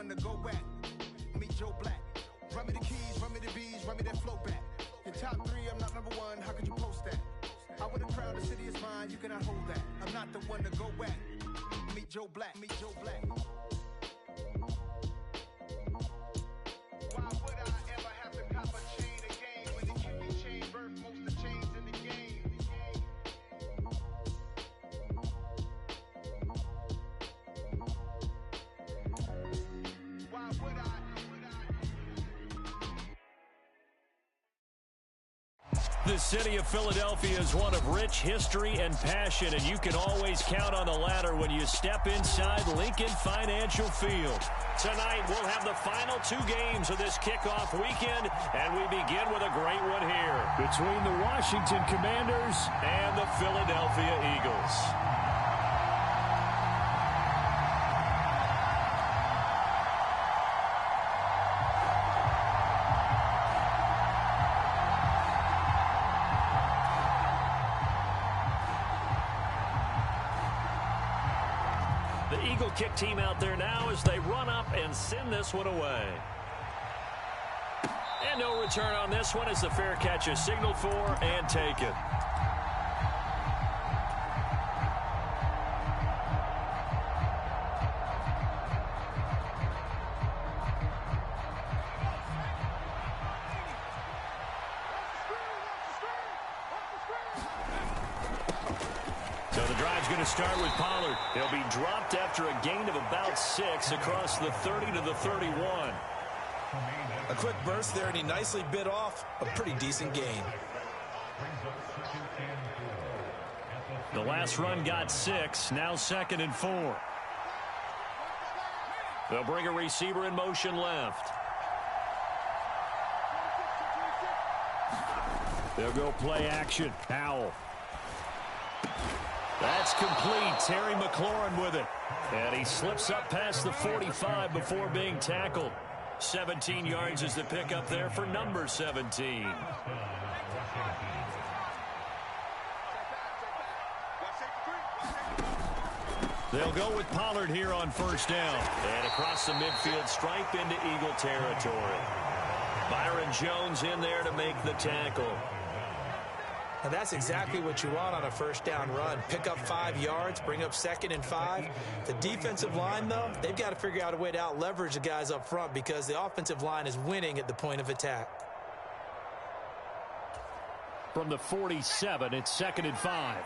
one to go back. Meet Joe Black. Run me the keys, run me the bees, run me that flow back. In top 3, I'm not number 1, how could you post that? I would have crowned the city is mine, you cannot hold that. I'm not the one to go back. Meet Joe Black, meet Joe Black. Why would I ever have to cop a chain again when the Cuban chain birth most of the chains in the game? Why would I? The city of Philadelphia is one of rich history and passion, and you can always count on the latter when you step inside Lincoln Financial Field. Tonight, we'll have the final 2 games of this kickoff weekend, and we begin with a great one here between the Washington Commanders and the Philadelphia Eagles. The Eagle kick team out there now as they run up and send this one away. And no return on this one as the fair catch is signaled for and taken. So the drive's going to start with Pollard. He'll be dropped after a gain of about 6 across the 30 to the 31. A quick burst there, and he nicely bit off a pretty decent gain. The last run got 6, now 2nd and 4. They'll bring a receiver in motion left. They'll go play action. Howell. That's complete. Terry McLaurin with it. And he slips up past the 45 before being tackled. 17 yards is the pickup there for number 17. They'll go with Pollard here on first down. And across the midfield stripe into Eagle territory. Byron Jones in there to make the tackle. And that's exactly what you want on a first down run. Pick up 5 yards, bring up 2nd and 5. The defensive line, though, they've got to figure out a way to out-leverage the guys up front because the offensive line is winning at the point of attack. From the 47, it's 2nd and 5.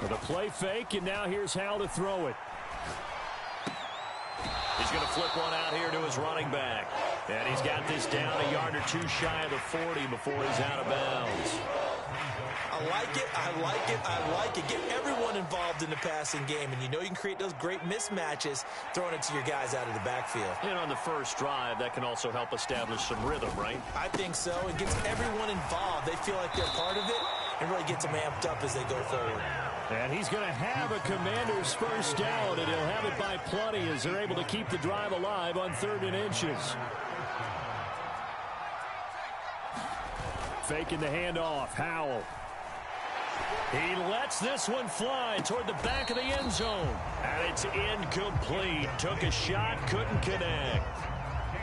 With a play fake, and now here's Howell to throw it. He's going to flip one out here to his running back. And he's got this down a yard or 2 shy of the 40 before he's out of bounds. I like it, I like it, I like it. Get everyone involved in the passing game, and you know you can create those great mismatches throwing it to your guys out of the backfield. And on the first drive, that can also help establish some rhythm, right? I think so. It gets everyone involved. They feel like they're part of it and really gets them amped up as they go forward. And he's going to have a Commander's first down, and he'll have it by plenty as they're able to keep the drive alive on 3rd and inches. Faking the handoff. Howell. He lets this one fly toward the back of the end zone. And it's incomplete. Took a shot, couldn't connect.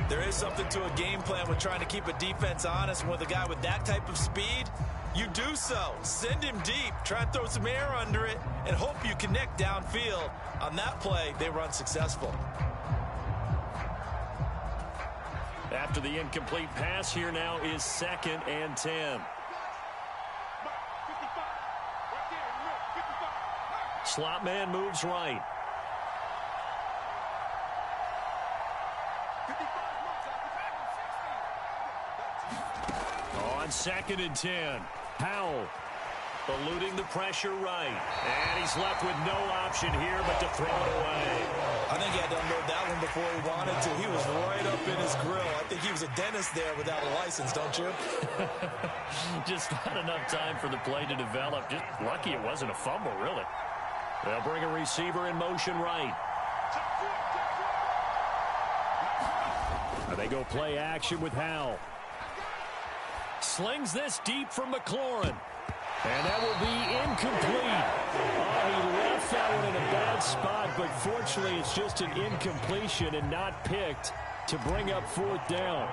There is something to a game plan with trying to keep a defense honest. With a guy with that type of speed, you do so. Send him deep. Try and throw some air under it and hope you connect downfield. On that play, they run successful. After the incomplete pass, here now is 2nd and 10. Slot man moves right. On 2nd and 10, Howell eluding the pressure right. And he's left with no option here but to throw it away. I think he had to unload that one before he wanted to. He was right up in his grill. I think he was a dentist there without a license, don't you? Just not enough time for the play to develop. Just lucky it wasn't a fumble, really. They'll bring a receiver in motion right. They go play action with Howell. Slings this deep from McLaurin. And that will be incomplete. Oh, he left that one in a good spot, but fortunately it's just an incompletion and not picked to bring up 4th down.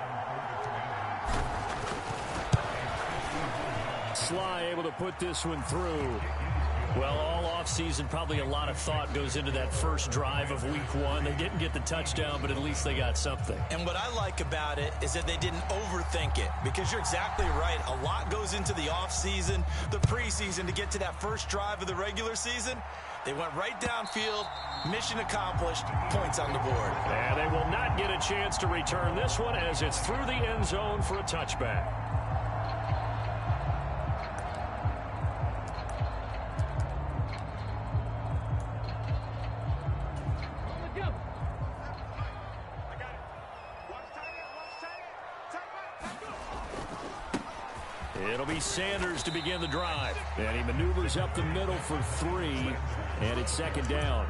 Sly able to put this one through. Well, all offseason, probably a lot of thought goes into that first drive of week 1. They didn't get the touchdown, but at least they got something. And what I like about it is that they didn't overthink it, because you're exactly right. A lot goes into the offseason, the preseason, to get to that first drive of the regular season. They went right downfield, mission accomplished, points on the board. And they will not get a chance to return this one as it's through the end zone for a touchback. It'll be Sanders to begin the drive. And he maneuvers up the middle for 3, and it's 2nd down.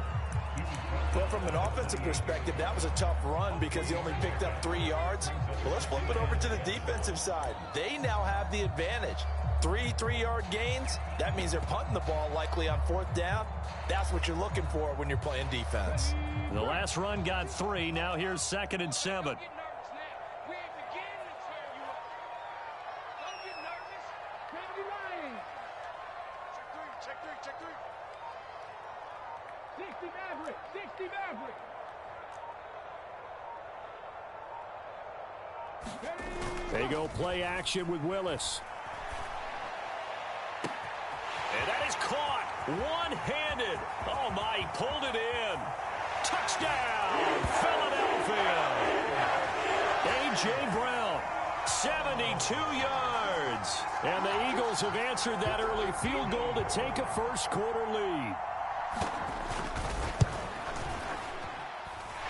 Well, from an offensive perspective, that was a tough run because he only picked up 3 yards. Well, let's flip it over to the defensive side. They now have the advantage. 3 3-yard gains. That means they're punting the ball likely on 4th down. That's what you're looking for when you're playing defense. The last run got 3. Now here's 2nd and 7. They go play action with Willis. And that is caught one-handed. Oh, my, he pulled it in. Touchdown, Philadelphia. A.J. Brown, 72 yards. And the Eagles have answered that early field goal to take a first-quarter lead.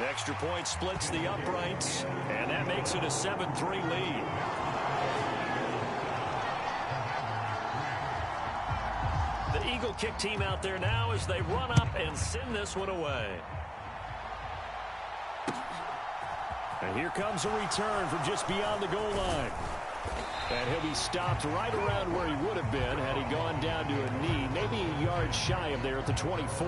Extra point splits the uprights, and that makes it a 7-3 lead. The Eagle kick team out there now as they run up and send this one away. And here comes a return from just beyond the goal line. And he'll be stopped right around where he would have been had he gone down to a knee, maybe a yard shy of there at the 24.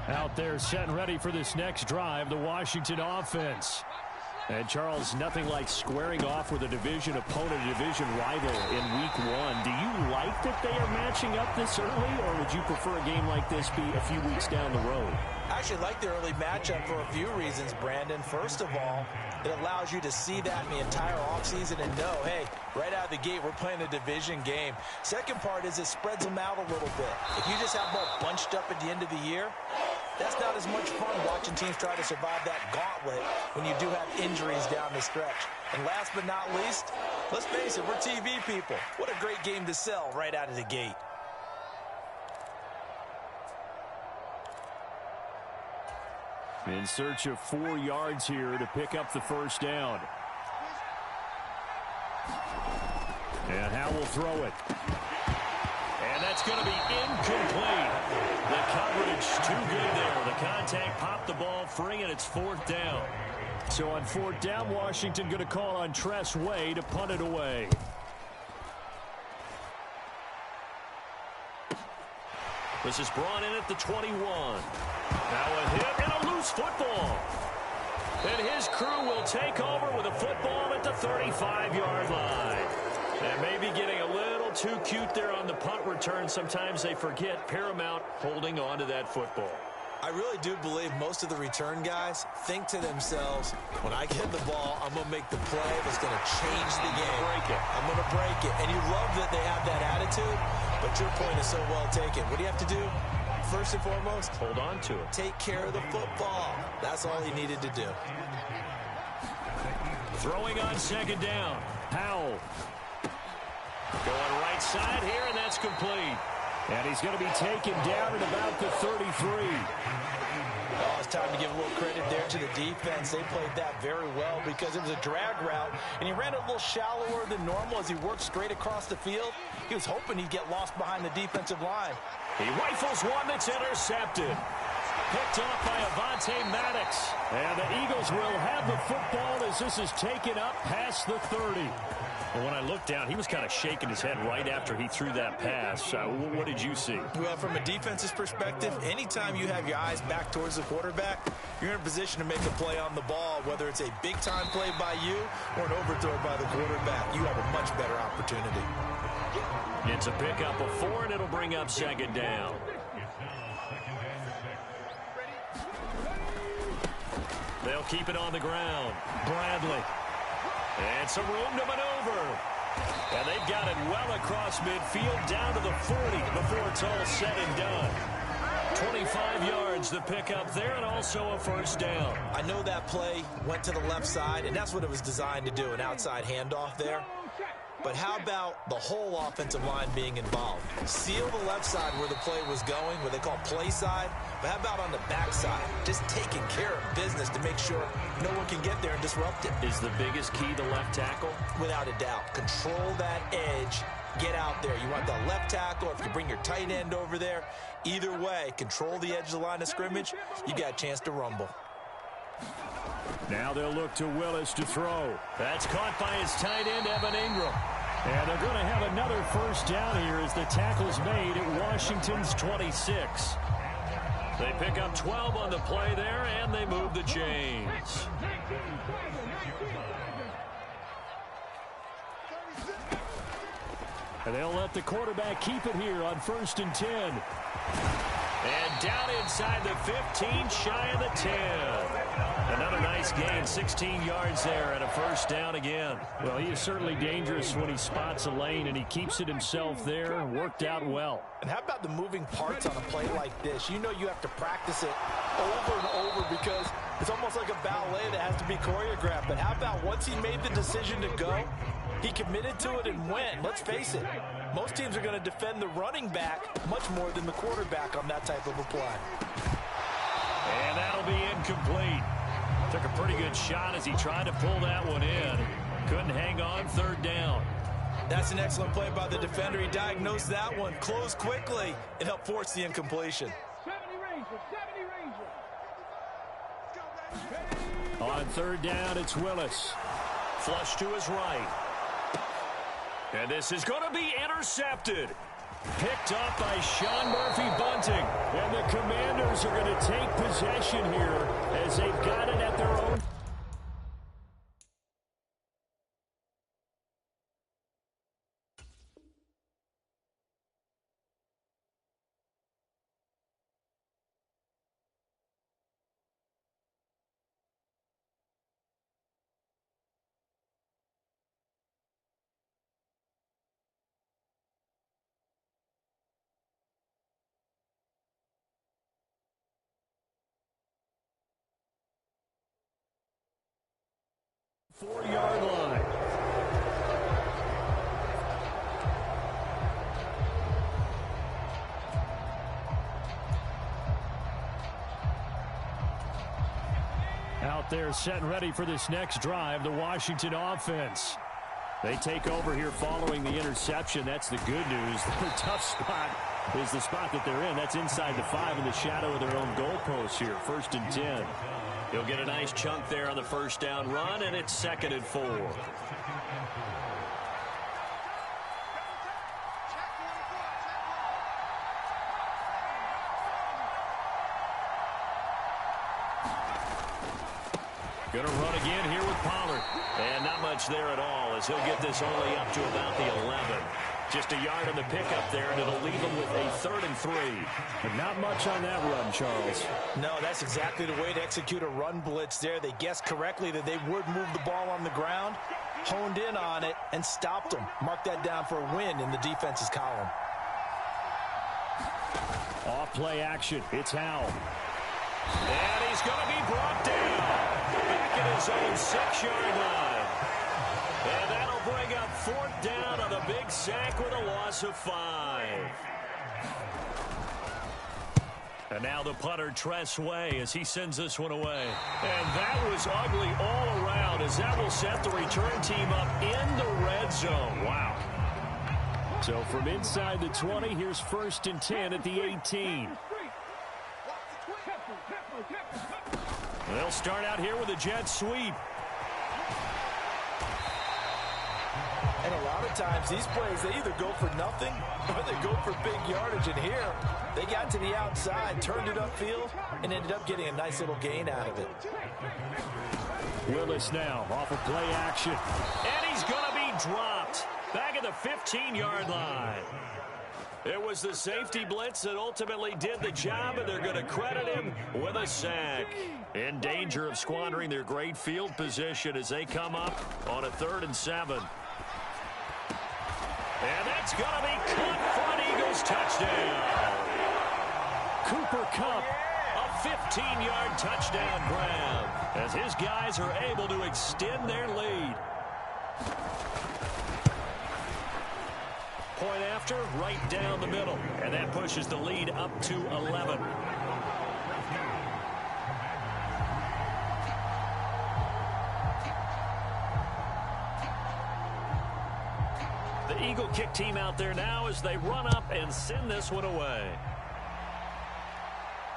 Out there set and ready for this next drive, the Washington offense. And, Charles, nothing like squaring off with a division opponent, a division rival in week 1. Do you like that they are matching up this early, or would you prefer a game like this be a few weeks down the road? I actually like the early matchup for a few reasons, Brandon. First of all, it allows you to see that in the entire offseason and know, hey, right out of the gate, we're playing a division game. Second part is it spreads them out a little bit. If you just have them all bunched up at the end of the year, that's not as much fun watching teams try to survive that gauntlet when you do have injuries down the stretch. And last but not least, let's face it, we're TV people. What a great game to sell right out of the gate. In search of 4 yards here to pick up the first down. And Howe will throw it. And that's going to be incomplete. The coverage too good there. The contact popped the ball free, and it's 4th down. So on 4th down, Washington going to call on Tress Way to punt it away. This is brought in at the 21. Now a hit and a loose football. And his crew will take over with a football at the 35-yard line. And maybe getting a little too cute there on the punt return. Sometimes they forget paramount holding on to that football. I really do believe most of the return guys think to themselves, when I get the ball, I'm going to make the play that's going to change the game. I'm going to break it. And you love that they have that attitude, but your point is so well taken. What do you have to do? First and foremost, hold on to it. Take care of the football. That's all he needed to do. Throwing on 2nd down. Powell. Going right side here, and that's complete. And he's going to be taken down at about the 33. Oh, it's time to give a little credit there to the defense. They played that very well because it was a drag route, and he ran it a little shallower than normal as he worked straight across the field. He was hoping he'd get lost behind the defensive line. He rifles one that's intercepted. Picked off by Avonte Maddox. And the Eagles will have the football as this is taken up past the 30. Well, when I looked down, he was kind of shaking his head right after he threw that pass. What did you see? Well, from a defense's perspective, anytime you have your eyes back towards the quarterback, you're in a position to make a play on the ball, whether it's a big-time play by you or an overthrow by the quarterback. You have a much better opportunity. It's a pickup of 4, and it'll bring up second down. They'll keep it on the ground. Bradley. And some room to maneuver. And they've got it well across midfield down to the 40 before it's all said and done. 25 yards the pickup there, and also a first down. I know that play went to the left side, and that's what it was designed to do, an outside handoff there. But how about the whole offensive line being involved? Seal the left side where the play was going, what they call play side. But how about on the back side? Just taking care of business to make sure no one can get there and disrupt it. Is the biggest key the left tackle? Without a doubt. Control that edge. Get out there. You want the left tackle. If you bring your tight end over there, either way, control the edge of the line of scrimmage. You got a chance to rumble. Now they'll look to Willis to throw. That's caught by his tight end, Evan Ingram. And they're going to have another first down here as the tackle's made at Washington's 26. They pick up 12 on the play there, and they move the chains. And they'll let the quarterback keep it here on 1st and 10. And down inside the 15, shy of the 10. Another nice gain, 16 yards there, and a first down again. Well, he is certainly dangerous when he spots a lane, and he keeps it himself there. Worked out well. And how about the moving parts on a play like this? You know you have to practice it over and over because it's almost like a ballet that has to be choreographed. But how about once he made the decision to go, he committed to it and went. Let's face it, most teams are going to defend the running back much more than the quarterback on that type of a play. And that'll be incomplete. Took a pretty good shot as he tried to pull that one in. Couldn't hang on, 3rd down. That's an excellent play by the defender. He diagnosed that one, closed quickly, and helped force the incompletion. On 3rd down, it's Willis. Flush to his right. And this is going to be intercepted. Picked up by Sean Murphy-Bunting. And the Commanders are going to take possession here as they've got it at their own. Four-yard line. Out there set and ready for this next drive, the Washington offense. They take over here following the interception. That's the good news. The tough spot is the spot that they're in. That's inside the 5 in the shadow of their own goalpost here. 1st and 10. He'll get a nice chunk there on the first down run, and it's 2nd and 4. Going to run again here with Pollard. And not much there at all as he'll get this only up to about the 11. Just a yard on the pickup there, and it'll leave him with a 3rd and 3. But not much on that run, Charles. No, that's exactly the way to execute a run blitz there. They guessed correctly that they would move the ball on the ground, honed in on it, and stopped them. Mark that down for a win in the defense's column. Off play action. It's Howell. And he's going to be brought down. Back at his own 6-yard line. And that'll bring up 4th down on the big sack with a loss of 5. And now the punter, Tress Way, as he sends this one away. And that was ugly all around as that will set the return team up in the red zone. Wow. So from inside the 20, here's 1st and 10 at the 18. They'll start out here with a jet sweep. And a lot of times, these plays, they either go for nothing or they go for big yardage. And here, they got to the outside, turned it upfield, and ended up getting a nice little gain out of it. Willis now off of play action. And he's going to be dropped back at the 15-yard line. It was the safety blitz that ultimately did the job, and they're going to credit him with a sack. In danger of squandering their great field position as they come up on a 3rd and 7. And that's going to be caught front. Eagles touchdown. Cooper Kupp, a 15-yard touchdown grab as his guys are able to extend their lead. Point after, right down the middle. And that pushes the lead up to 11. The Eagle kick team out there now as they run up and send this one away.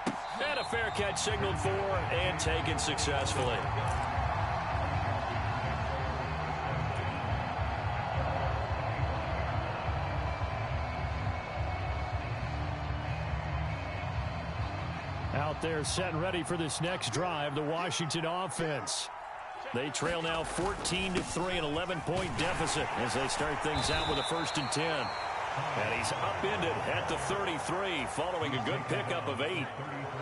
And a fair catch signaled for and taken successfully. Out there set and ready for this next drive, the Washington offense. They trail now 14-3, an 11-point deficit as they start things out with a 1st and 10. And he's upended at the 33 following a good pickup of 8.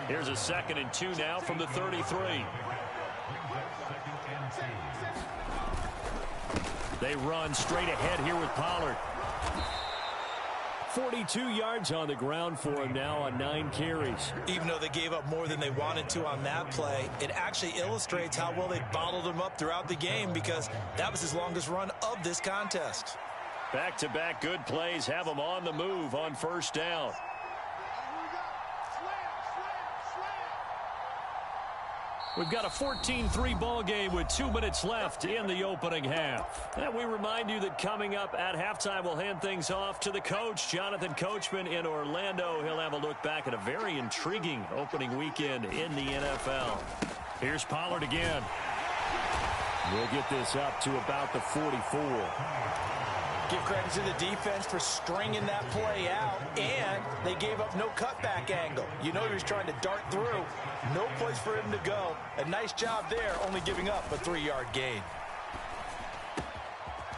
Here's a 2nd and 2 now from the 33. They run straight ahead here with Pollard. 42 yards on the ground for him now on 9 carries. Even though they gave up more than they wanted to on that play, it actually illustrates how well they bottled him up throughout the game because that was his longest run of this contest. Back-to-back good plays have them on the move on 1st down. We've got a 14-3 ball game with 2 minutes left in the opening half. And we remind you that coming up at halftime, we'll hand things off to the coach, Jonathan Coachman in Orlando. He'll have a look back at a very intriguing opening weekend in the NFL. Here's Pollard again. We'll get this up to about the 44. Give credit to the defense for stringing that play out, and they gave up no cutback angle. You know he was trying to dart through. No place for him to go. A nice job there, only giving up a 3-yard gain.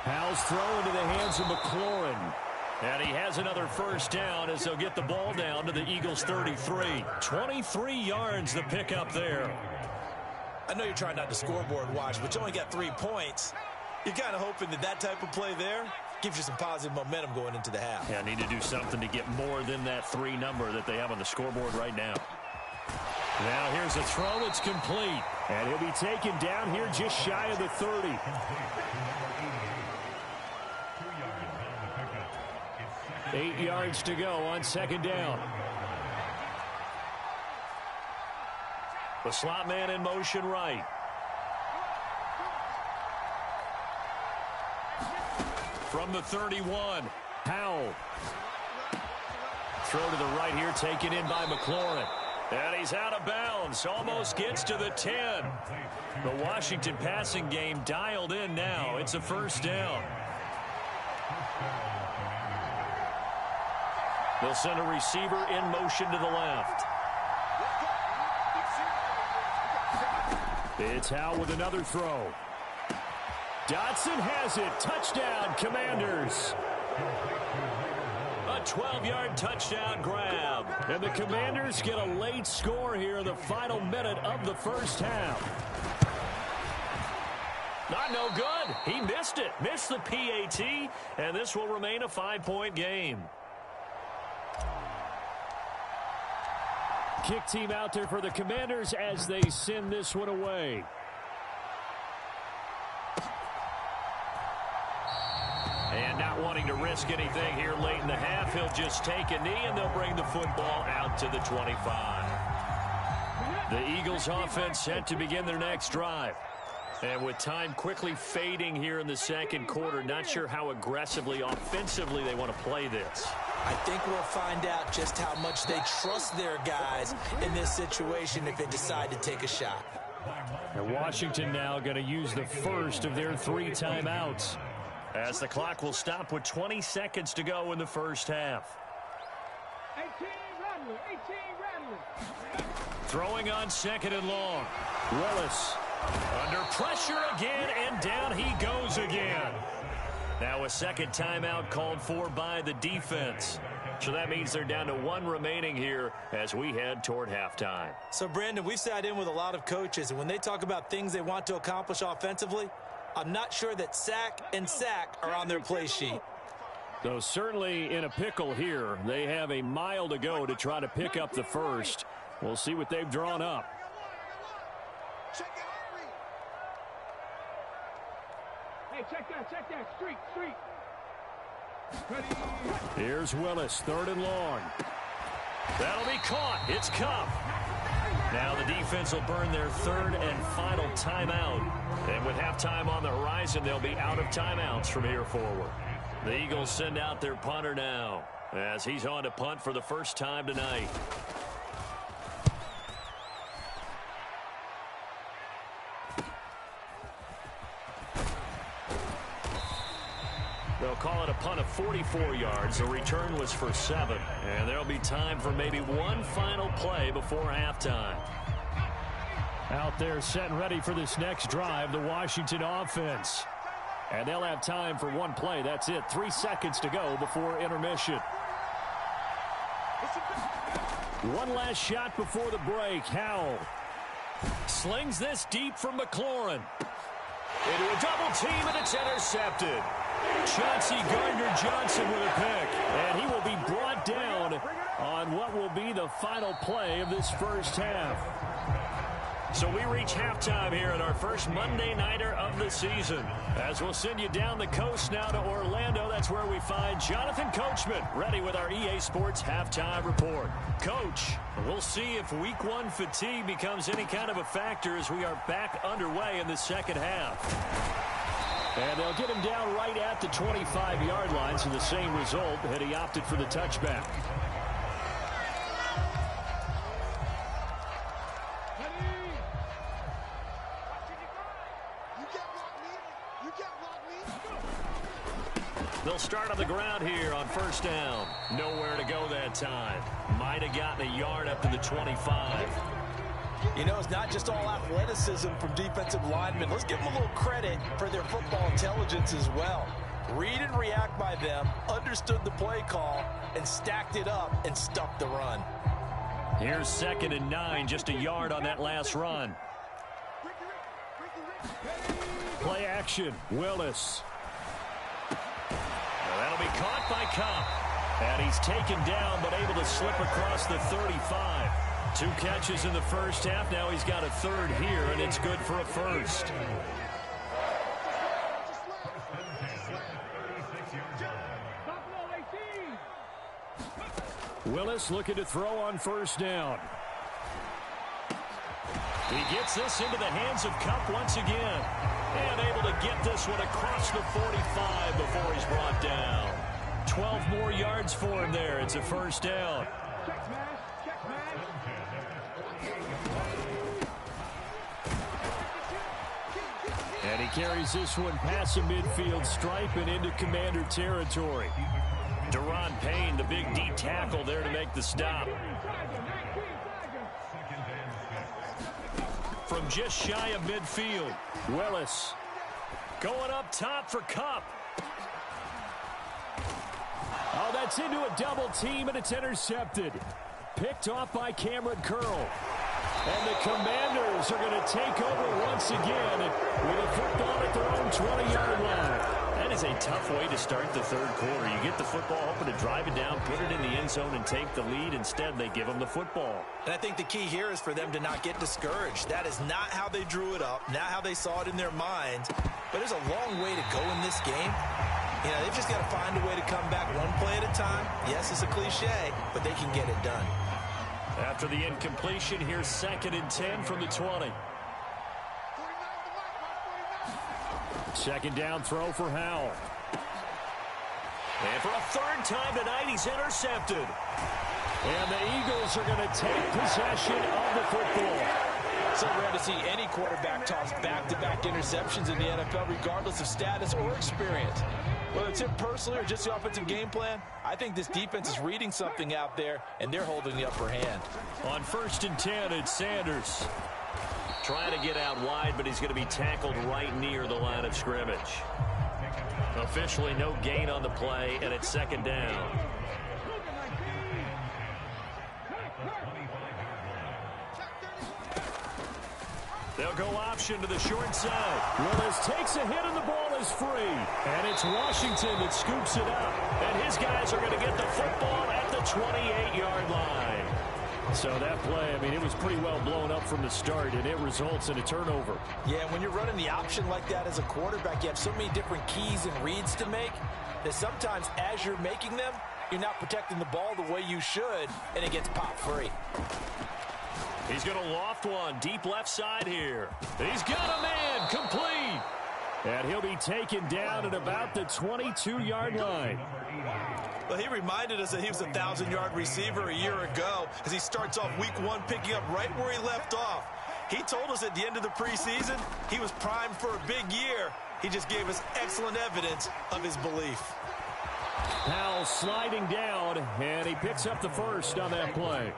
Howell's throw into the hands of McLaurin. And he has another 1st down as they'll get the ball down to the Eagles' 33. 23 yards the pickup there. I know you're trying not to scoreboard watch, but you only got 3 points. You're kind of hoping that that type of play there gives you some positive momentum going into the half. Yeah, need to do something to get more than that 3 number that they have on the scoreboard right now. Now here's a throw that's complete. And he'll be taken down here just shy of the 30. 8 yards to go on 2nd down. The slot man in motion right. From the 31, Howell. Throw to the right here, taken in by McLaurin. And he's out of bounds, almost gets to the 10. The Washington passing game dialed in now. It's a 1st down. They'll send a receiver in motion to the left. It's Howell with another throw. Dotson has it. Touchdown, Commanders. A 12-yard touchdown grab. And the Commanders get a late score here in the final minute of the 1st half. Not no good. He missed it. Missed the PAT. And this will remain a 5-point game. Kick team out there for the Commanders as they send this one away. And not wanting to risk anything here late in the half, he'll just take a knee and they'll bring the football out to the 25. The Eagles offense set to begin their next drive. And with time quickly fading here in the 2nd quarter, not sure how aggressively, offensively they want to play this. I think we'll find out just how much they trust their guys in this situation if they decide to take a shot. And Washington now going to use the first of their 3 timeouts, as the clock will stop with 20 seconds to go in the first half. 18 Rattler. Throwing on 2nd and long. Willis under pressure again, and down he goes again. Now a second timeout called for by the defense. So that means they're down to 1 remaining here as we head toward halftime. So, Brandon, we've sat in with a lot of coaches, and when they talk about things they want to accomplish offensively, I'm not sure that sack and sack are on their play sheet. Though certainly in a pickle here. They have a mile to go to try to pick up the first. We'll see what they've drawn up. Hey, check that. Street. Here's Willis, 3rd and long. That'll be caught. It's Cup. Now the defense will burn their 3rd and final timeout. And with halftime on the horizon, they'll be out of timeouts from here forward. The Eagles send out their punter now, as he's on to punt for the first time tonight. They'll call it a punt of 44 yards. The return was for 7. And there'll be time for maybe one final play before halftime. Out there set and ready for this next drive, the Washington offense. And they'll have time for one play. That's it. 3 seconds to go before intermission. One last shot before the break. Howell slings this deep from McLaurin. Into a double team, and it's intercepted. Chauncey Gardner-Johnson with a pick, and he will be brought down on what will be the final play of this first half. So we reach halftime here at our first Monday Nighter of the season. As we'll send you down the coast now to Orlando, that's where we find Jonathan Coachman, ready with our EA Sports Halftime Report. Coach, we'll see if Week 1 fatigue becomes any kind of a factor as we are back underway in the second half. And they'll get him down right at the 25-yard line, so the same result, had he opted for the touchback. They'll start on the ground here on first down. Nowhere to go that time. Might have gotten a yard up to the 25. You know, it's not just all athleticism from defensive linemen. Let's give them a little credit for their football intelligence as well. Read and react by them, understood the play call, and stacked it up and stuck the run. Here's 2nd and 9, just a yard on that last run. Play action, Willis. That'll be caught by Cup. And he's taken down, but able to slip across the 35. 2 catches in the first half. Now he's got a 3rd here, and it's good for a first. Willis looking to throw on first down. He gets this into the hands of Cup once again. And able to get this one across the 45 before he's brought down. 12 more yards for him there. It's a first down. And he carries this one past the midfield stripe and into Commander territory. Deron Payne, the big D tackle there to make the stop. From just shy of midfield, Willis going up top for Cup. Oh, that's into a double team, and it's intercepted. Picked off by Cameron Curl. And the Commanders are going to take over once again with a football at their own 20-yard line. That is a tough way to start the third quarter. You get the football, hoping to drive it down, put it in the end zone, and take the lead. Instead, they give them the football. And I think the key here is for them to not get discouraged. That is not how they drew it up, not how they saw it in their minds. But there's a long way to go in this game. You know, they've just got to find a way to come back one play at a time. Yes, it's a cliche, but they can get it done. After the incompletion, here's 2nd and 10 from the 20. 2nd down throw for Howell. And for a 3rd time tonight, he's intercepted. And the Eagles are going to take possession of the football. So rare to see any quarterback toss back-to-back interceptions in the NFL, regardless of status or experience. Whether it's him personally or just the offensive game plan, I think this defense is reading something out there, and they're holding the upper hand. On 1st and 10, it's Sanders. Trying to get out wide, but he's going to be tackled right near the line of scrimmage. Officially no gain on the play, and it's 2nd down. They'll go option to the short side. Willis takes a hit and the ball is free. And it's Washington that scoops it up. And his guys are going to get the football at the 28-yard line. So that play, I mean, it was pretty well blown up from the start, and it results in a turnover. Yeah, when you're running the option like that as a quarterback, you have so many different keys and reads to make that sometimes as you're making them, you're not protecting the ball the way you should, and it gets popped free. He's going to loft one deep left side here. He's got a man complete. And he'll be taken down at about the 22-yard line. Well, he reminded us that he was a 1,000-yard receiver a year ago as he starts off week 1 picking up right where he left off. He told us at the end of the preseason he was primed for a big year. He just gave us excellent evidence of his belief. Powell sliding down, and he picks up the first on that play.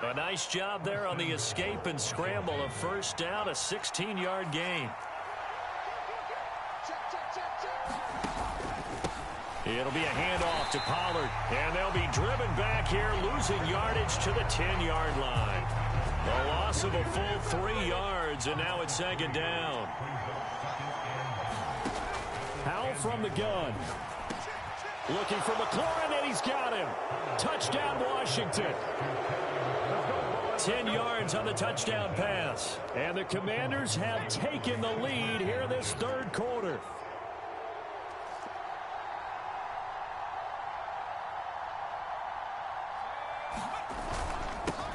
A nice job there on the escape and scramble. A 1st down, a 16-yard gain. It'll be a handoff to Pollard, and they'll be driven back here, losing yardage to the 10-yard line. The loss of a full 3 yards, and now it's 2nd down. Powell from the gun. Looking for McLaurin, and he's got him. Touchdown, Washington. 10 yards on the touchdown pass. And the Commanders have taken the lead here in this 3rd quarter.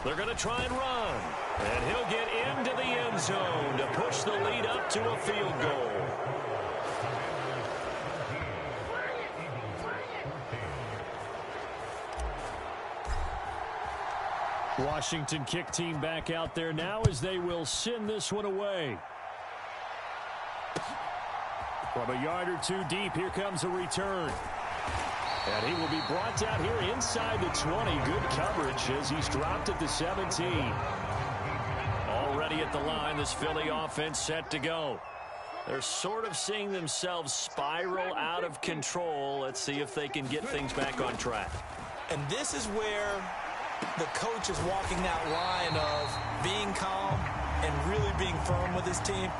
They're going to try and run. And he'll get into the end zone to push the lead up to a field goal. Washington kick team back out there now as they will send this one away. From a yard or 2 deep, here comes a return. And he will be brought down here inside the 20. Good coverage as he's dropped at the 17. Already at the line, this Philly offense set to go. They're sort of seeing themselves spiral out of control. Let's see if they can get things back on track. And this is where the coach is walking that line of being calm and really being firm with his team.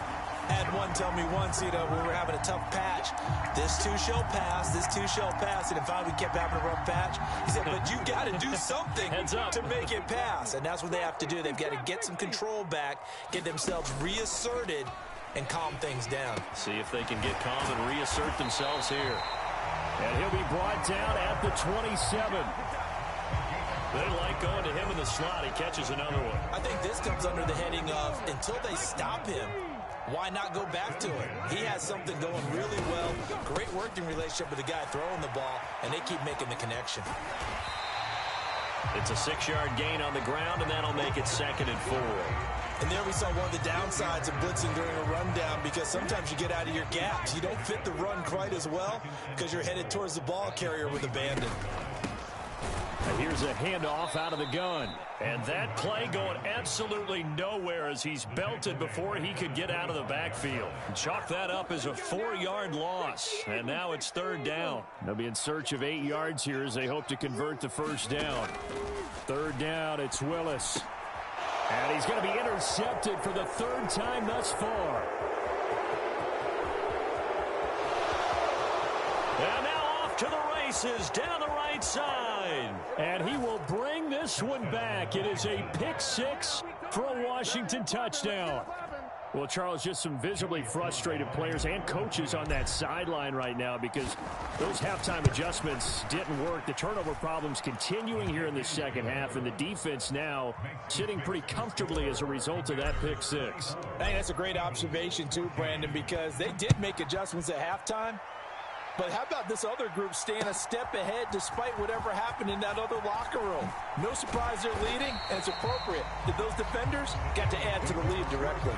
I had one tell me once, we were having a tough patch. This too shall pass, this too shall pass. And finally we kept having a rough patch. He said, but you got to do something to make it pass. And that's what they have to do. They've got to get some control back, get themselves reasserted, and calm things down. See if they can get calm and reassert themselves here. And he'll be brought down at the 27. They like going to him in the slot. He catches another one. I think this comes under the heading of until they stop him, why not go back to it? He has something going really well. Great working relationship with the guy throwing the ball, and they keep making the connection. It's a 6-yard gain on the ground, and that'll make it 2nd and 4. And there we saw one of the downsides of blitzing during a rundown, because sometimes you get out of your gaps. You don't fit the run quite as well because you're headed towards the ball carrier with abandon. And here's a handoff out of the gun. And that play going absolutely nowhere as he's belted before he could get out of the backfield. Chalk that up as a 4-yard loss. And now it's 3rd down. They'll be in search of 8 yards here as they hope to convert the 1st down. 3rd down, it's Willis. And he's going to be intercepted for the 3rd time thus far. And now off to the races down the right side. And he will bring this one back. It is a pick 6 for a Washington touchdown. Well, Charles, just some visibly frustrated players and coaches on that sideline right now because those halftime adjustments didn't work. The turnover problems continuing here in the 2nd half, and the defense now sitting pretty comfortably as a result of that pick 6. I think that's a great observation too, Brandon, because they did make adjustments at halftime. But how about this other group staying a step ahead despite whatever happened in that other locker room? No surprise they're leading, and it's appropriate that those defenders got to add to the lead directly.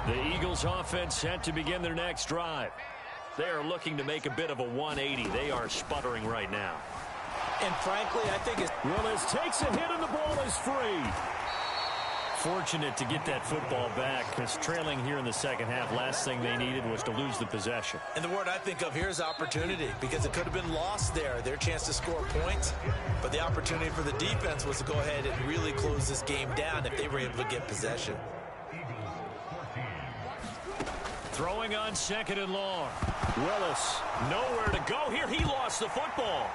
The Eagles offense set to begin their next drive. They are looking to make a bit of a 180. They are sputtering right now. And frankly, I think it's... Willis takes a hit and the ball is free. Fortunate to get that football back because trailing here in the second half, last thing they needed was to lose the possession. And the word I think of here is opportunity, because it could have been lost there, their chance to score points. But the opportunity for the defense was to go ahead and really close this game down if they were able to get possession. Throwing on second and long. Willis, nowhere to go here. He lost the football.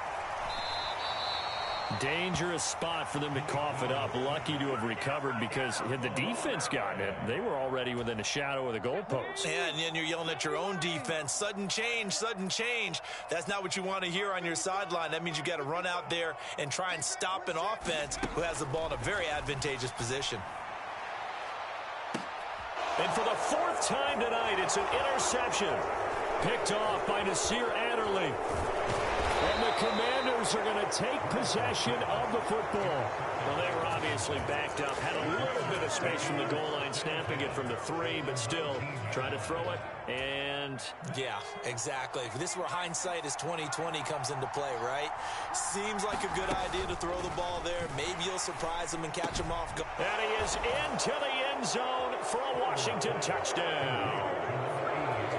Dangerous spot for them to cough it up. Lucky to have recovered, because had the defense gotten it, they were already within a shadow of the goalpost. And then you're yelling at your own defense. Sudden change, sudden change. That's not what you want to hear on your sideline. That means you got to run out there and try and stop an offense who has the ball in a very advantageous position. And for the fourth time tonight, it's an interception. Picked off by Nasir Adderley. And the Commanders are going to take possession of the football. Well, they were obviously backed up. Had a little bit of space from the goal line, snapping it from the 3, but still trying to throw it. And yeah, exactly. This is where hindsight is 20/20 comes into play, right? Seems like a good idea to throw the ball there. Maybe you'll surprise them and catch them off guard. And he is into the end zone for a Washington touchdown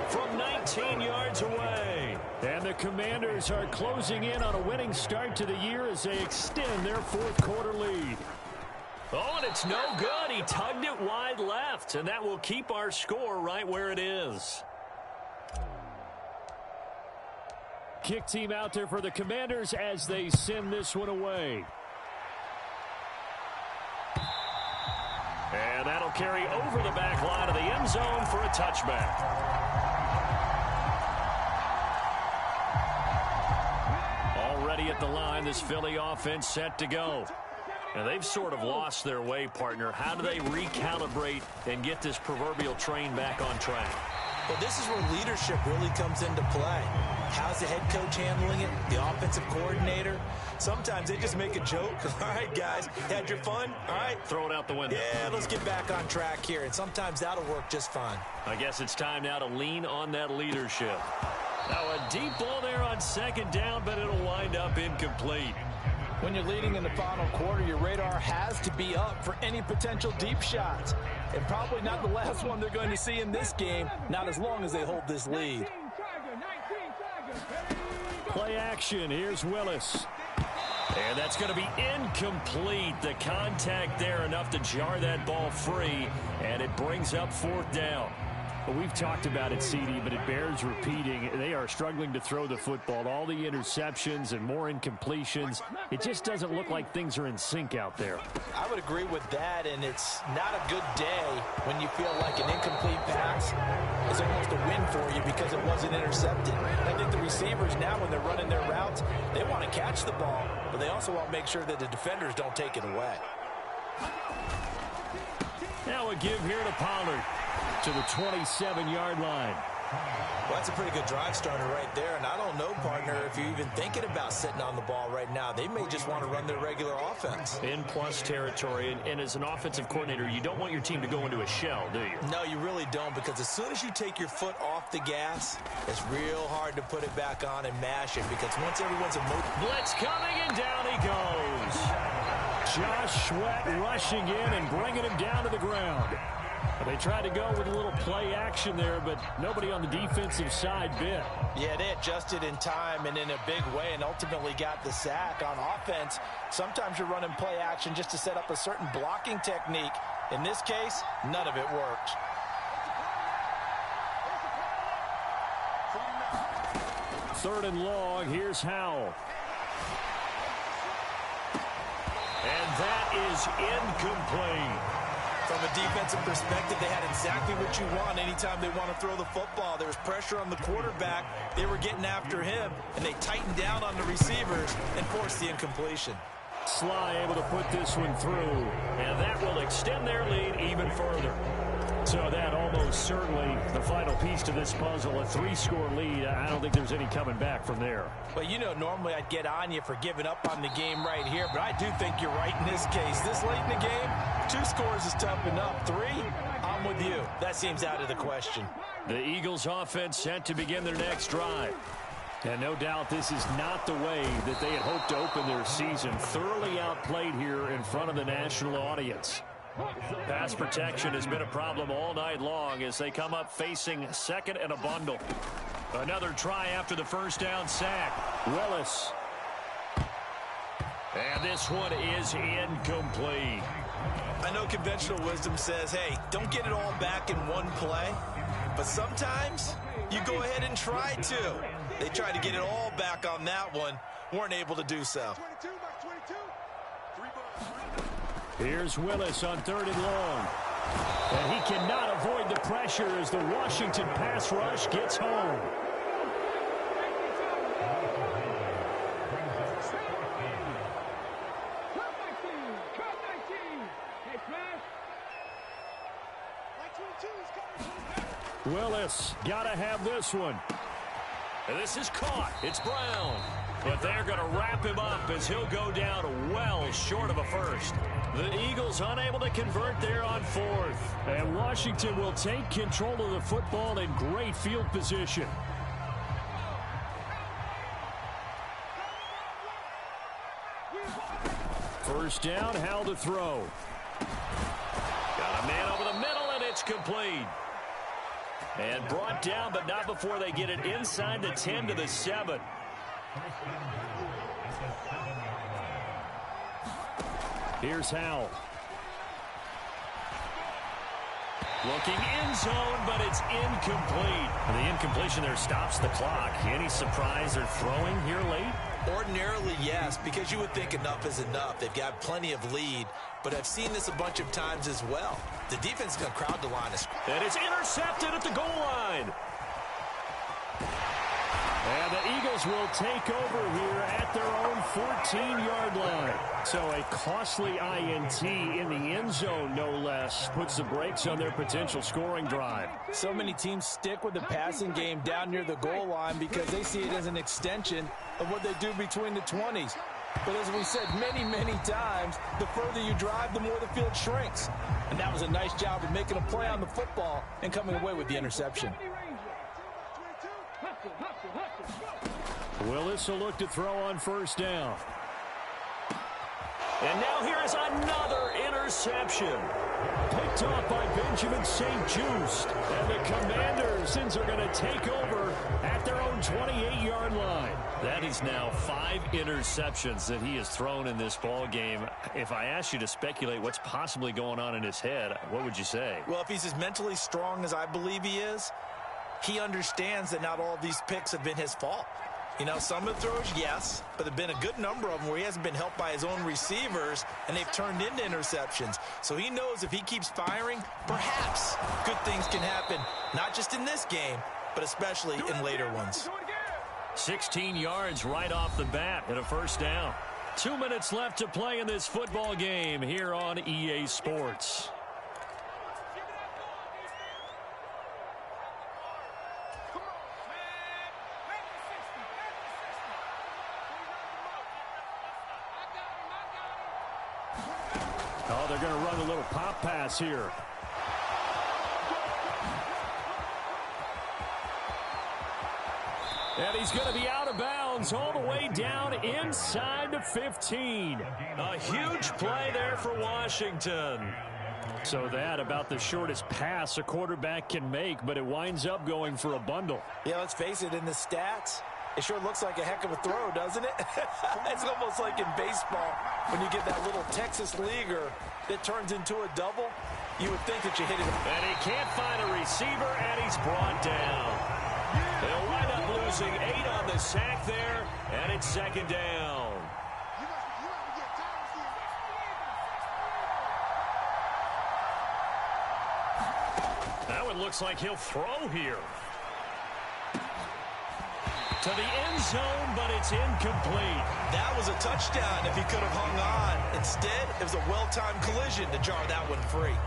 from 19 yards away. And the Commanders are closing in on a winning start to the year as they extend their fourth-quarter lead. Oh, and it's no good. He tugged it wide left, and that will keep our score right where it is. Kick team out there for the Commanders as they send this one away. And that'll carry over the back line of the end zone for a touchback. Already at the line, this Philly offense set to go. And they've sort of lost their way, partner. How do they recalibrate and get this proverbial train back on track? Well, this is where leadership really comes into play. How's the head coach handling it? The offensive coordinator? Sometimes they just make a joke. All right, guys, had your fun? All right. Throw it out the window. Yeah, let's get back on track here. And sometimes that'll work just fine. I guess it's time now to lean on that leadership. Now a deep ball there on second down, but it'll wind up incomplete. When you're leading in the final quarter, your radar has to be up for any potential deep shots. And probably not the last one they're going to see in this game, not as long as they hold this lead. Play action. Here's Willis. And that's going to be incomplete. The contact there enough to jar that ball free, and it brings up fourth down. Well, we've talked about it, CD, but it bears repeating. They are struggling to throw the football. All the interceptions and more incompletions. It just doesn't look like things are in sync out there. I would agree with that, and it's not a good day when you feel like an incomplete pass is almost a win for you because it wasn't intercepted. I think the receivers now, when they're running their routes, they want to catch the ball, but they also want to make sure that the defenders don't take it away. Now a give here to Pollard to the 27-yard line. Well, that's a pretty good drive starter right there. And I don't know, partner, if you're even thinking about sitting on the ball right now. They may just want to run their regular offense. In plus territory. And as an offensive coordinator, you don't want your team to go into a shell, do you? No, you really don't, because as soon as you take your foot off the gas, it's real hard to put it back on and mash it, because once everyone's blitz coming, and down he goes. Josh Sweat rushing in and bringing him down to the ground. They tried to go with a little play action there, but nobody on the defensive side bit. Yeah, they adjusted in time and in a big way and ultimately got the sack. On offense, sometimes you're running play action just to set up a certain blocking technique. In this case, none of it worked. Third and long, here's Howell. And that is incomplete. From a defensive perspective, they had exactly what you want anytime they want to throw the football. There was pressure on the quarterback. They were getting after him, and they tightened down on the receivers and forced the incompletion. Sly able to put this one through, and that will extend their lead even further. So that almost certainly the final piece to this puzzle, a 3-score lead. I don't think there's any coming back from there. Well, you know, normally I'd get on you for giving up on the game right here, but I do think you're right in this case. This late in the game, 2 scores is tough enough. 3, I'm with you. That seems out of the question. The Eagles offense set to begin their next drive. And no doubt this is not the way that they had hoped to open their season. Thoroughly outplayed here in front of the national audience. Pass protection has been a problem all night long as they come up facing second and a bundle. Another try after the first down sack. Willis. And this one is incomplete. I know conventional wisdom says, hey, don't get it all back in one play. But sometimes you go ahead and try to. They tried to get it all back on that one. Weren't able to do so. Here's Willis on 3rd and long. And he cannot avoid the pressure as the Washington pass rush gets home. Willis got to have this one. And this is caught. It's Brown. But they're going to wrap him up as he'll go down well short of a first. The Eagles unable to convert there on 4th. And Washington will take control of the football in great field position. First down, Howell to throw. Got a man over the middle, and it's complete. And brought down, but not before they get it inside the 10 to the 7. Here's Howell. Looking end zone, but it's incomplete. The incompletion there stops the clock. Any surprise they're throwing here late? Ordinarily, yes, because you would think enough is enough. They've got plenty of lead, but I've seen this a bunch of times as well. The defense is going to crowd the line. And it's intercepted at the goal line. And the Eagles will take over here at their own 14-yard line. So a costly INT in the end zone, no less, puts the brakes on their potential scoring drive. So many teams stick with the passing game down near the goal line because they see it as an extension of what they do between the 20s. But as we said many, many times, the further you drive, the more the field shrinks. And that was a nice job of making a play on the football and coming away with the interception. Willis will look to throw on first down. And now here is another interception. Picked off by Benjamin St. Just. And the Commanders are going to take over at their own 28-yard line. That is now 5 interceptions that he has thrown in this ball game. If I asked you to speculate what's possibly going on in his head, what would you say? Well, if he's as mentally strong as I believe he is, he understands that not all of these picks have been his fault. You know, some of the throws, yes, but there have been a good number of them where he hasn't been helped by his own receivers, and they've turned into interceptions. So he knows if he keeps firing, perhaps good things can happen, not just in this game, but especially in later ones. 16 yards right off the bat and a first down. 2 minutes left to play in this football game here on EA Sports. Oh, they're going to run a little pop pass here. And he's going to be out of bounds all the way down inside the 15. A huge play there for Washington. So that about the shortest pass a quarterback can make, but it winds up going for a bundle. Yeah, let's face it, in the stats, it sure looks like a heck of a throw, doesn't it? It's almost like in baseball when you get that little Texas leaguer that turns into a double. You would think that you hit it. And he can't find a receiver, and he's brought down. They'll wind up losing 8 on the sack there, and it's second down. That one looks like he'll throw here. To the end zone, but it's incomplete. That was a touchdown if he could have hung on. Instead, it was a well-timed collision to jar that one free.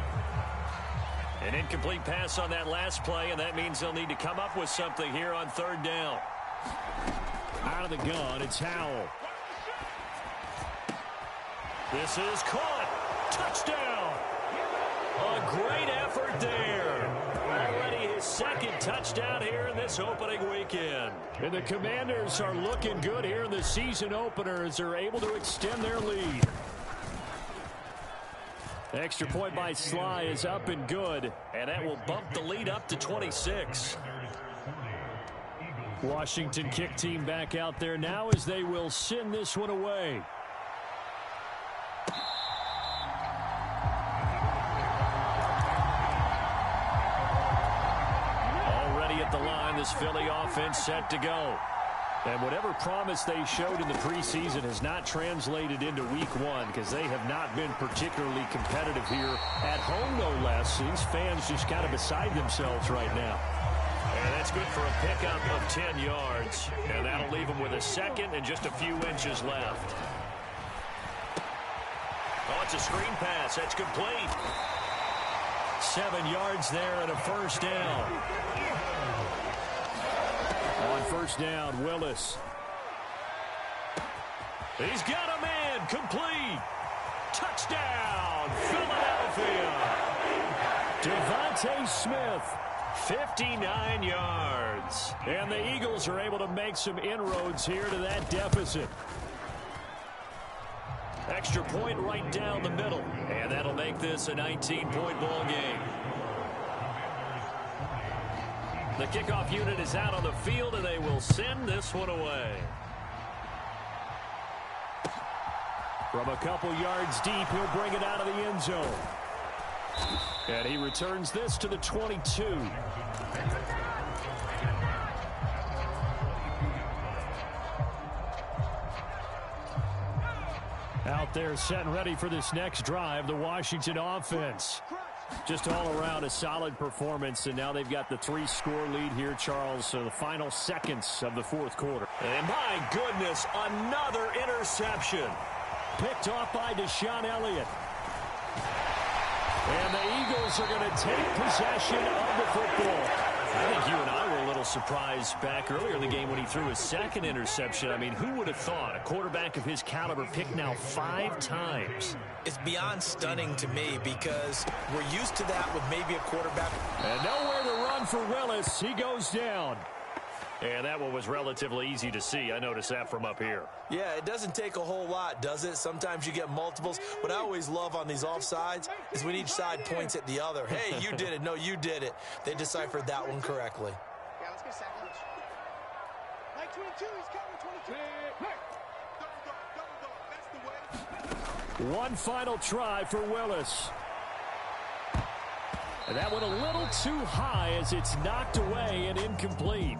An incomplete pass on that last play, and that means they'll need to come up with something here on third down. Out of the gun, it's Howell. This is caught. Touchdown. A great effort there. Already his second touchdown here in this opening weekend. And the Commanders are looking good here in the season opener as they're able to extend their lead. Extra point by Sly is up and good, and that will bump the lead up to 26. Washington kick team back out there now as they will send this one away. Already at the line, this Philly offense set to go. And whatever promise they showed in the preseason has not translated into week one because they have not been particularly competitive here at home, no less. These fans just kind of beside themselves right now. And that's good for a pickup of 10 yards. And that'll leave them with a second and just a few inches left. Oh, it's a screen pass. That's complete. 7 yards there and a first down. On first down, Willis. He's got a man. Complete. Touchdown, Philadelphia. Devontae Smith, 59 yards. And the Eagles are able to make some inroads here to that deficit. Extra point right down the middle. And that'll make this a 19-point ball game. The kickoff unit is out on the field, and they will send this one away. From a couple yards deep, he'll bring it out of the end zone. And he returns this to the 22. Out there set and ready for this next drive, the Washington offense. Just all around a solid performance, and now they've got the 3-score lead here, Charles, so the final seconds of the fourth quarter. And my goodness, another interception. Picked off by Deshaun Elliott. And the Eagles are going to take possession of the football. I think you and I were a little surprised back earlier in the game when he threw his second interception. I mean, who would have thought a quarterback of his caliber picked now 5 times? It's beyond stunning to me because we're used to that with maybe a quarterback. And nowhere to run for Willis. He goes down. And that one was relatively easy to see. I noticed that from up here. Yeah, it doesn't take a whole lot, does it? Sometimes you get multiples. What I always love on these offsides is when each side points at the other. Hey, you did it. No, you did it. They deciphered that one correctly. Yeah, let's get second. Like 22, he's coming, 22. That's the way. One final try for Willis. And that one a little too high as it's knocked away and incomplete.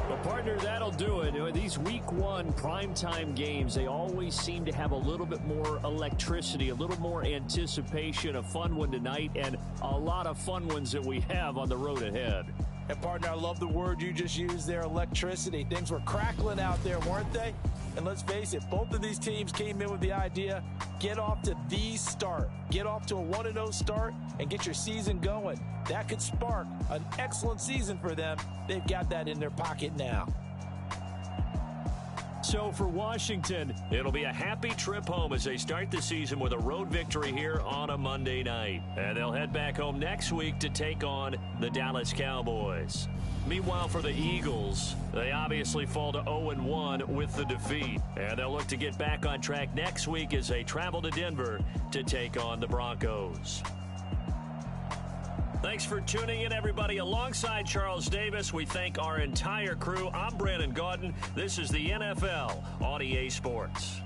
Well, partner, that'll do it. These week one primetime games, they always seem to have a little bit more electricity, a little more anticipation. A fun one tonight and a lot of fun ones that we have on the road ahead. And, partner, I love the word you just used there, electricity. Things were crackling out there, weren't they? And let's face it, both of these teams came in with the idea, get off to the start. Get off to a 1-0 start and get your season going. That could spark an excellent season for them. They've got that in their pocket now. So for Washington, it'll be a happy trip home as they start the season with a road victory here on a Monday night. And they'll head back home next week to take on the Dallas Cowboys. Meanwhile, for the Eagles, they obviously fall to 0-1 with the defeat. And they'll look to get back on track next week as they travel to Denver to take on the Broncos. Thanks for tuning in, everybody. Alongside Charles Davis, we thank our entire crew. I'm Brandon Gaudin. This is the NFL on EA Sports.